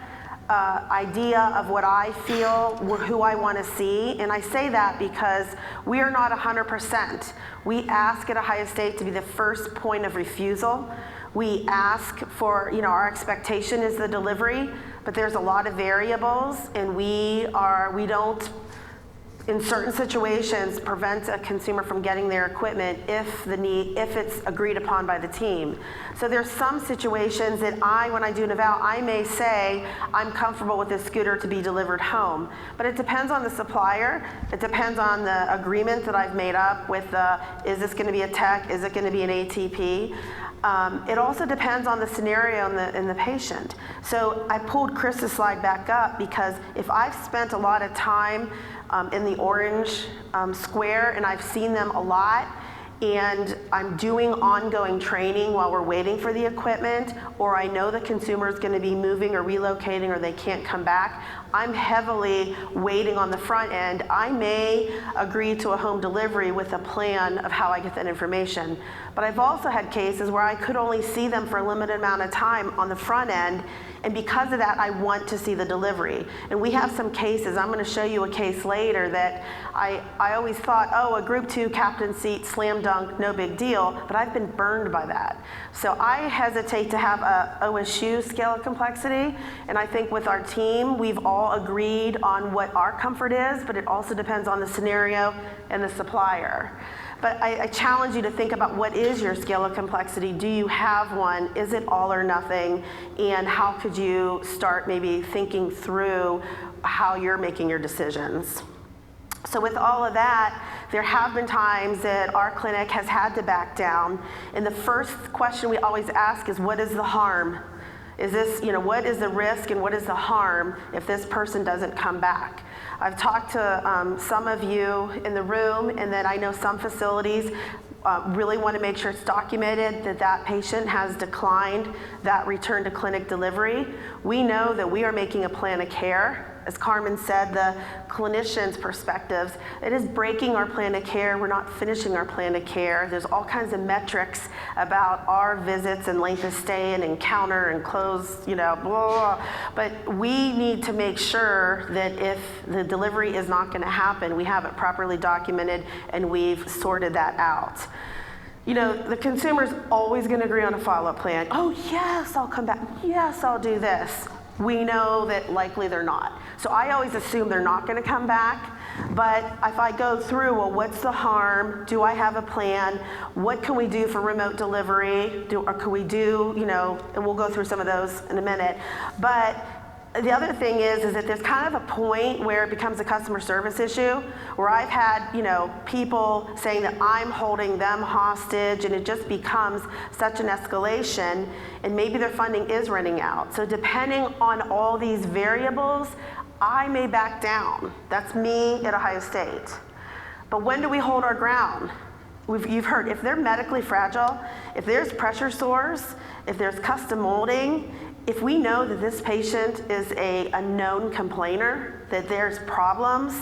A: idea of what I feel, who I want to see, and I say that because we are not 100%. We ask at Ohio State to be the first point of refusal. We ask for, our expectation is the delivery, but there's a lot of variables, and we don't, in certain situations, prevent a consumer from getting their equipment if it's agreed upon by the team. So there's some situations that when I do an eval, I may say, I'm comfortable with this scooter to be delivered home. But it depends on the supplier. It depends on the agreement that I've made up with is this gonna be a tech? Is it gonna be an ATP? It also depends on the scenario and the patient. So I pulled Chris's slide back up because if I've spent a lot of time in the orange square and I've seen them a lot, and I'm doing ongoing training while we're waiting for the equipment, or I know the consumer is going to be moving or relocating or they can't come back, I'm heavily waiting on the front end. I may agree to a home delivery with a plan of how I get that information. But I've also had cases where I could only see them for a limited amount of time on the front end, and because of that, I want to see the delivery. And we have some cases, I'm going to show you a case later that I always thought, a group 2 captain seat, slam dunk, no big deal, but I've been burned by that. So I hesitate to have a OSU scale of complexity, and I think with our team, we've all agreed on what our comfort is, but it also depends on the scenario and the supplier. But I challenge you to think about what is your scale of complexity. Do you have one? Is it all or nothing? And how could you start maybe thinking through how you're making your decisions? So with all of that, there have been times that our clinic has had to back down. And the first question we always ask is, what is the harm? Is this, what is the risk and what is the harm if this person doesn't come back? I've talked to some of you in the room, and then I know some facilities really want to make sure it's documented that that patient has declined that return to clinic delivery. We know that we are making a plan of care. As Carmen said, the clinician's perspectives, it is breaking our plan of care. We're not finishing our plan of care. There's all kinds of metrics about our visits and length of stay and encounter and close, blah, blah. But we need to make sure that if the delivery is not going to happen, we have it properly documented and we've sorted that out. The consumer's always going to agree on a follow-up plan. Oh, yes, I'll come back. Yes, I'll do this. We know that likely they're not. So I always assume they're not going to come back. But if I go through, well, what's the harm? Do I have a plan? What can we do for remote delivery? Or can we do, and we'll go through some of those in a minute. But the other thing is that there's kind of a point where it becomes a customer service issue, where I've had, people saying that I'm holding them hostage, and it just becomes such an escalation, and maybe their funding is running out. So depending on all these variables, I may back down. That's me at Ohio State. But when do we hold our ground? You've heard, if they're medically fragile, if there's pressure sores, if there's custom molding, if we know that this patient is a known complainer, that there's problems,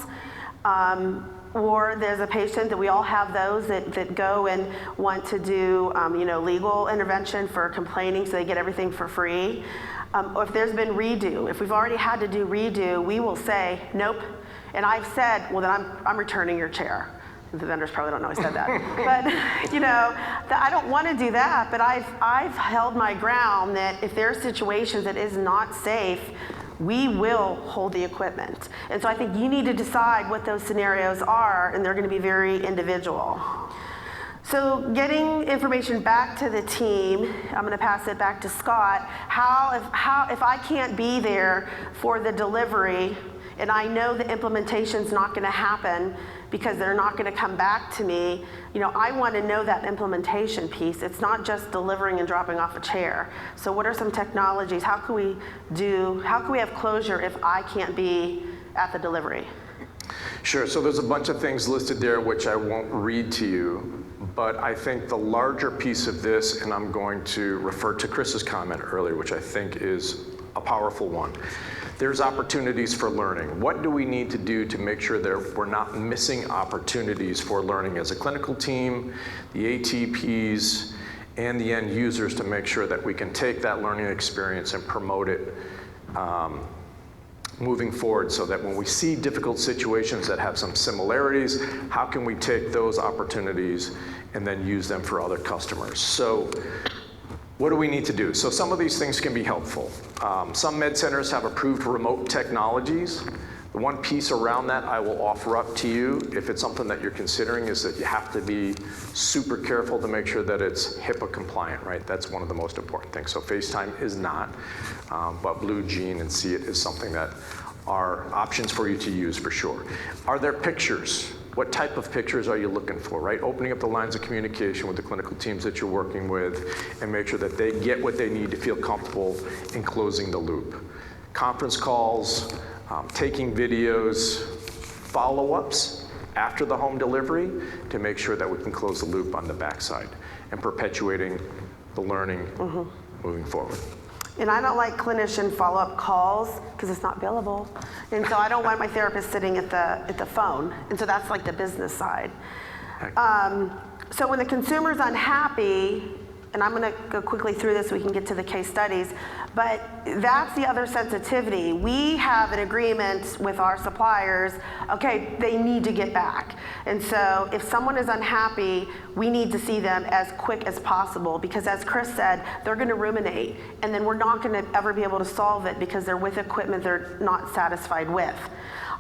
A: or there's a patient that we all have those that go and want to do legal intervention for complaining so they get everything for free, or if there's been redo, if we've already had to do redo, we will say, nope. And I've said, well, then I'm returning your chair. The vendors probably don't know I said that. But, I don't want to do that, but I've held my ground that if there are situations that is not safe, we will hold the equipment. And so I think you need to decide what those scenarios are, and they're going to be very individual. So getting information back to the team, I'm going to pass it back to Scott. If I can't be there for the delivery, and I know the implementation's not going to happen because they're not going to come back to me, I want to know that implementation piece. It's not just delivering and dropping off a chair. So what are some technologies? How can we have closure if I can't be at the delivery?
D: Sure, so there's a bunch of things listed there which I won't read to you, but I think the larger piece of this, and I'm going to refer to Chris's comment earlier, which I think is a powerful one. There's opportunities for learning. What do we need to do to make sure that we're not missing opportunities for learning as a clinical team, the ATPs, and the end users to make sure that we can take that learning experience and promote it moving forward, so that when we see difficult situations that have some similarities, how can we take those opportunities and then use them for other customers? So what do we need to do? So some of these things can be helpful. Some med centers have approved remote technologies. The one piece around that I will offer up to you, if it's something that you're considering, is that you have to be super careful to make sure that it's HIPAA compliant, right? That's one of the most important things. So FaceTime is not, but BlueJean and Cite is something that are options for you to use for sure. Are there pictures? What type of pictures are you looking for, right? Opening up the lines of communication with the clinical teams that you're working with and make sure that they get what they need to feel comfortable in closing the loop. Conference calls, taking videos, follow-ups after the home delivery to make sure that we can close the loop on the backside and perpetuating the learning moving forward.
A: And I don't like clinician follow-up calls because it's not billable. And so I don't want my therapist sitting at the phone. And so that's like the business side. So when the consumer's unhappy, and I'm going to go quickly through this so we can get to the case studies, but that's the other sensitivity. We have an agreement with our suppliers, okay, they need to get back. And so if someone is unhappy, we need to see them as quick as possible, because as Chris said, they're going to ruminate, and then we're not going to ever be able to solve it because they're with equipment they're not satisfied with.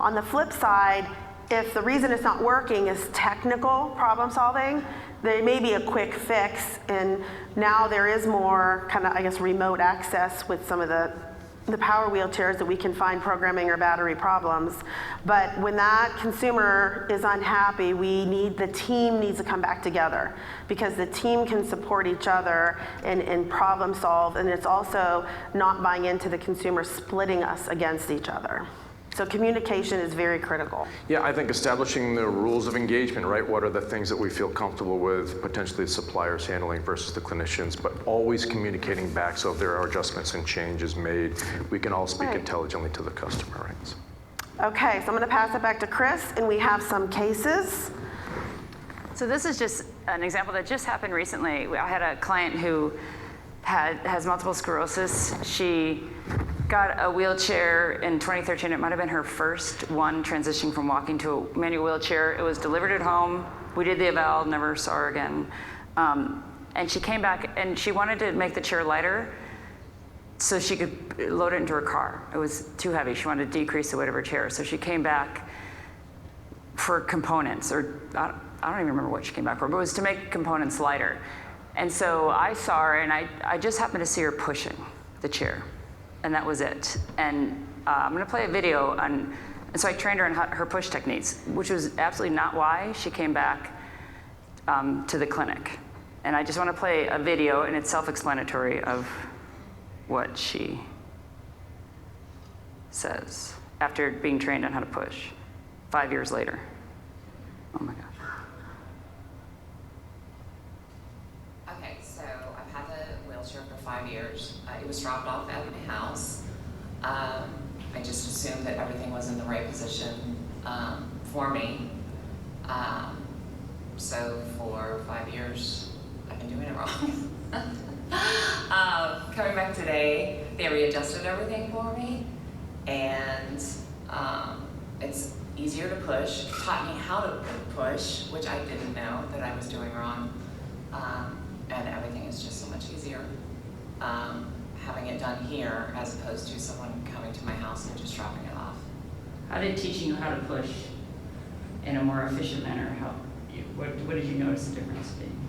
A: On the flip side, if the reason it's not working is technical problem solving, there may be a quick fix, and now there is more kind of, I guess, remote access with some of the power wheelchairs that we can find programming or battery problems. But when that consumer is unhappy, the team needs to come back together, because the team can support each other and problem solve, and it's also not buying into the consumer splitting us against each other. So communication is very critical.
D: Yeah, I think establishing the rules of engagement, right? What are the things that we feel comfortable with potentially the suppliers handling versus the clinicians, but always communicating back, so if there are adjustments and changes made, we can all speak intelligently to the customer, right?
A: Okay, so I'm gonna pass it back to Chris, and we have some cases.
C: So this is just an example that just happened recently. I had a client who has multiple sclerosis. She got a wheelchair in 2013. It might have been her first one, transitioning from walking to a manual wheelchair. It was delivered at home. We did the eval, never saw her again. And she came back and she wanted to make the chair lighter so she could load it into her car. It was too heavy. She wanted to decrease the weight of her chair. So she came back for components, or I don't even remember what she came back for, but it was to make components lighter. And so I saw her, and I just happened to see her pushing the chair. And that was it. And I'm gonna play a video and so I trained her on her push techniques, which was absolutely not why she came back to the clinic. And I just wanna play a video, and it's self-explanatory of what she says after being trained on how to push 5 years later. Oh my gosh.
E: Okay, so I've had the wheelchair for 5 years. It was dropped off at my house. I just assumed that everything was in the right position for me. So for 5 years, I've been doing it wrong. Coming back today, they readjusted everything for me, and it's easier to push. Taught me how to push, which I didn't know that I was doing wrong, and everything is just so much easier. Having it done here as opposed to someone coming to my house and just dropping it off.
C: How did teaching you how to push in a more efficient manner help you? What did you notice the difference being?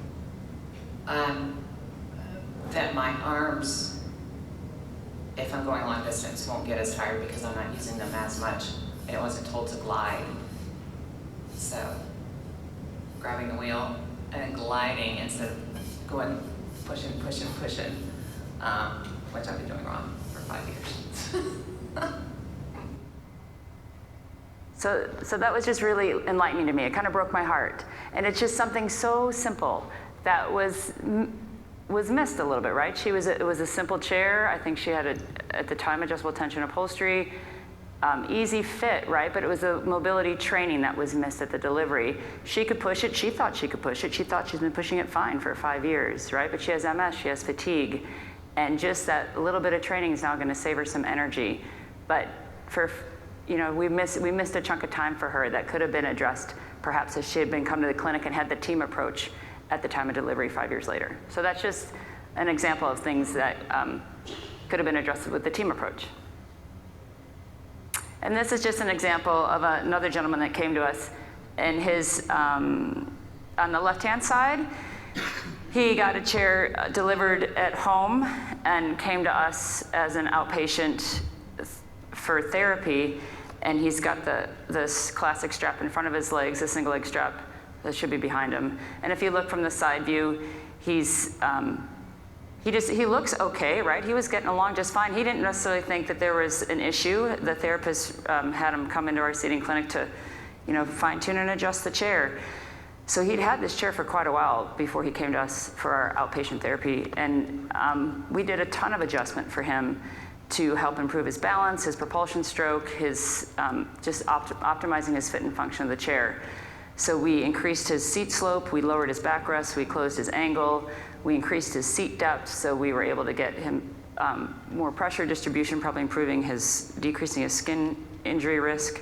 E: That my arms, if I'm going long distance, won't get as tired because I'm not using them as much. And it wasn't told to glide. So grabbing the wheel and gliding instead of going pushing, which I've been doing wrong for 5 years.
C: So that was just really enlightening to me. It kind of broke my heart. And it's just something so simple that was missed a little bit, right? It was a simple chair. I think she had, at the time, adjustable tension upholstery. Easy fit, right? But it was a mobility training that was missed at the delivery. She could push it. She thought she could push it. She thought she's been pushing it fine for 5 years, right? But she has MS. She has fatigue. And just that little bit of training is now going to save her some energy. But we missed a chunk of time for her that could have been addressed perhaps if she had been come to the clinic and had the team approach at the time of delivery 5 years later. So that's just an example of things that could have been addressed with the team approach. And this is just an example of another gentleman that came to us, and his, on the left-hand side, he got a chair delivered at home and came to us as an outpatient for therapy, and he's got this classic strap in front of his legs, a single leg strap that should be behind him. And if you look from the side view, he looks okay, right? He was getting along just fine. He didn't necessarily think that there was an issue. The therapist had him come into our seating clinic to, fine tune and adjust the chair. So he'd had this chair for quite a while before he came to us for our outpatient therapy. And we did a ton of adjustment for him to help improve his balance, his propulsion stroke, his just optimizing his fit and function of the chair. So we increased his seat slope, we lowered his backrest, we closed his angle, we increased his seat depth, so we were able to get him more pressure distribution, probably decreasing his skin injury risk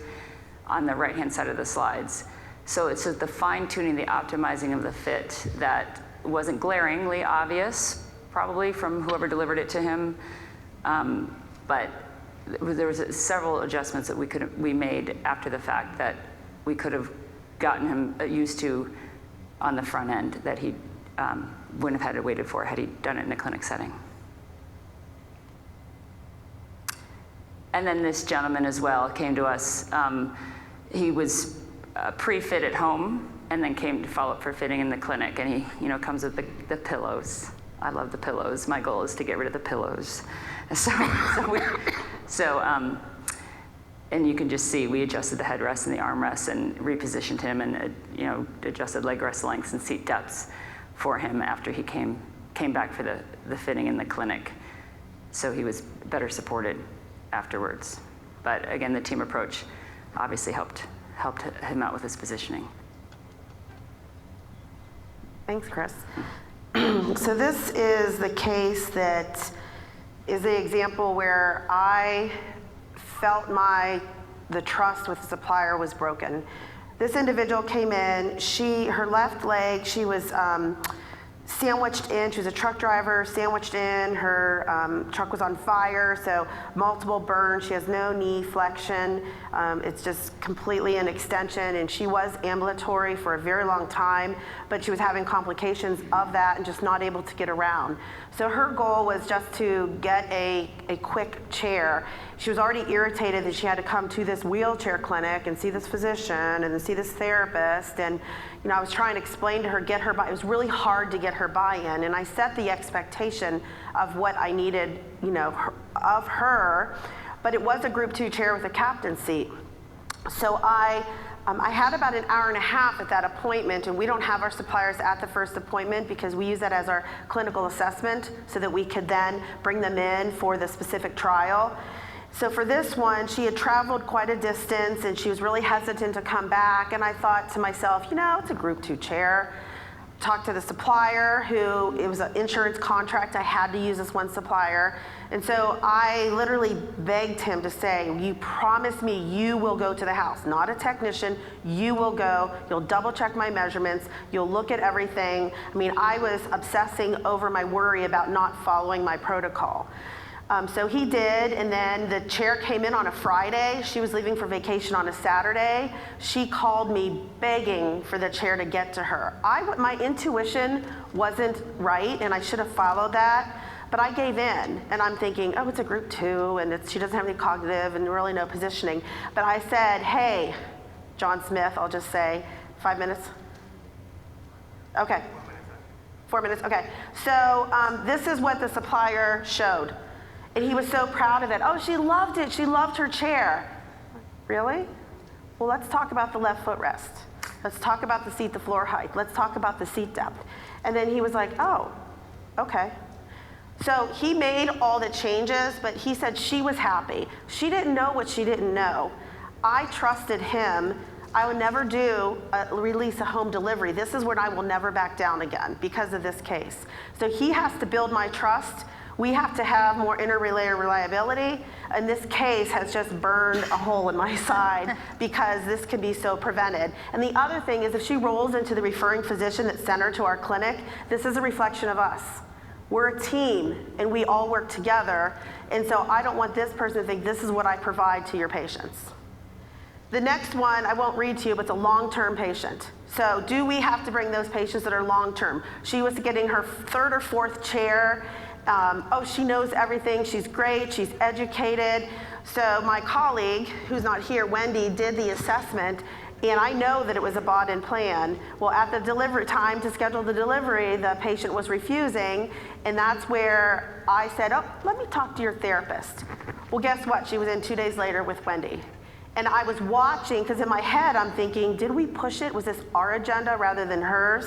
C: on the right-hand side of the slides. So it's just the fine-tuning, the optimizing of the fit that wasn't glaringly obvious, probably from whoever delivered it to him, but there was several adjustments that we made after the fact that we could have gotten him used to on the front end that he wouldn't have had to wait for had he done it in a clinic setting. And then this gentleman as well came to us. He was pre-fit at home and then came to follow up for fitting in the clinic, and he comes with the pillows. I love the pillows. My goal is to get rid of the pillows. And you can just see we adjusted the headrest and the armrest and repositioned him and adjusted leg rest lengths and seat depths for him after he came back for the fitting in the clinic. So he was better supported afterwards. But again, the team approach obviously helped him out with his positioning.
A: Thanks, Chris. So this is the case that is the example where I felt the trust with the supplier was broken. This individual came in, her left leg, she was sandwiched in. She was a truck driver, sandwiched in. Her truck was on fire, so multiple burns. She has no knee flexion. It's just completely an extension, and she was ambulatory for a very long time, but she was having complications of that and just not able to get around. So her goal was just to get a quick chair. She was already irritated that she had to come to this wheelchair clinic and see this physician and then see this therapist. And I was trying to explain to her, it was really hard to get her buy-in, and I set the expectation of what I needed, of her, but it was a group 2 chair with a captain seat. So I had about an hour and a half at that appointment, and we don't have our suppliers at the first appointment because we use that as our clinical assessment so that we could then bring them in for the specific trial. So for this one, she had traveled quite a distance and she was really hesitant to come back, and I thought to myself, it's a group 2 chair. Talked to the supplier it was an insurance contract, I had to use this one supplier. And so I literally begged him to say, you promise me you will go to the house, not a technician, you will go, you'll double check my measurements, you'll look at everything. I was obsessing over my worry about not following my protocol. So he did, and then the chair came in on a Friday. She was leaving for vacation on a Saturday. She called me begging for the chair to get to her. My intuition wasn't right, and I should have followed that, but I gave in, and I'm thinking, it's a group 2, and she doesn't have any cognitive and really no positioning. But I said, hey, John Smith, I'll just say, 5 minutes? Okay. 4 minutes, okay. So this is what the supplier showed. And he was so proud of it. Oh, she loved it. She loved her chair. Really? Well, let's talk about the left footrest. Let's talk about the seat to floor height. Let's talk about the seat depth. And then he was like, oh, okay. So he made all the changes, but he said she was happy. She didn't know what she didn't know. I trusted him. I would never release a home delivery. This is when I will never back down again because of this case. So he has to build my trust. We have to have more interrelayer reliability. And this case has just burned a hole in my side because this can be so prevented. And the other thing is if she rolls into the referring physician that's sent her to our clinic, this is a reflection of us. We're a team and we all work together. And so I don't want this person to think this is what I provide to your patients. The next one, I won't read to you, but it's a long-term patient. So do we have to bring those patients that are long-term? She was getting her third or fourth chair. Oh, she knows everything. She's great. She's educated. So my colleague, who's not here, Wendy, did the assessment, and I know that it was a bought-in plan. Well, at the delivery time to schedule the delivery, the patient was refusing, and that's where I said, oh, let me talk to your therapist. Well, guess what? She was in 2 days later with Wendy. And I was watching, because in my head I'm thinking, did we push it? Was this our agenda rather than hers?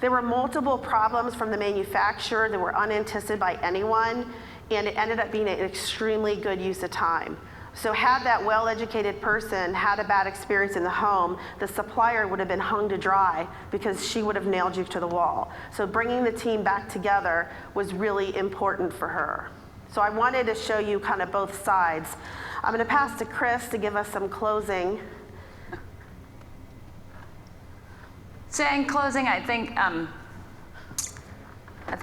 A: There were multiple problems from the manufacturer that were unanticipated by anyone, and it ended up being an extremely good use of time. So had that well-educated person had a bad experience in the home, the supplier would have been hung to dry because she would have nailed you to the wall. So bringing the team back together was really important for her. So I wanted to show you kind of both sides. I'm going to pass to Chris to give us some closing.
C: So in closing, I think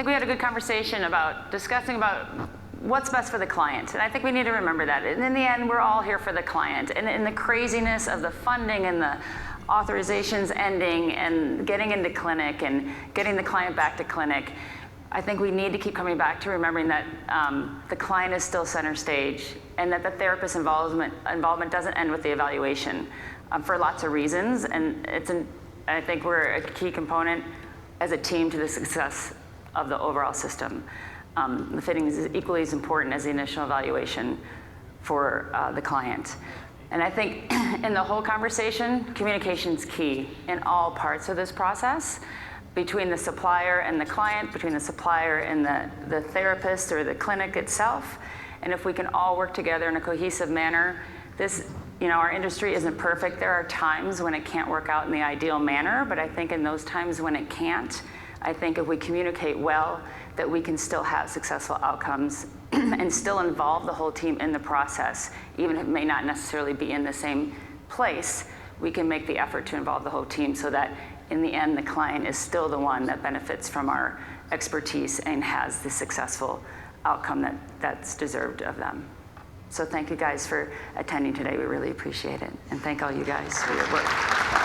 C: we had a good conversation about discussing about what's best for the client. And I think we need to remember that. And in the end, we're all here for the client. And in the craziness of the funding and the authorizations ending and getting into clinic and getting the client back to clinic, I think we need to keep coming back to remembering that the client is still center stage and that the therapist involvement doesn't end with the evaluation for lots of reasons. And I think we're a key component as a team to the success of the overall system. The fitting is equally as important as the initial evaluation for the client. And I think in the whole conversation, communication's key in all parts of this process, between the supplier and the client, between the supplier and the therapist or the clinic itself. And if we can all work together in a cohesive manner, our industry isn't perfect. There are times when it can't work out in the ideal manner, but I think in those times when it can't, I think if we communicate well, that we can still have successful outcomes and still involve the whole team in the process, even if it may not necessarily be in the same place, we can make the effort to involve the whole team so that in the end, the client is still the one that benefits from our expertise and has the successful outcome that's deserved of them. So thank you guys for attending today. We really appreciate it. And thank all you guys for your work.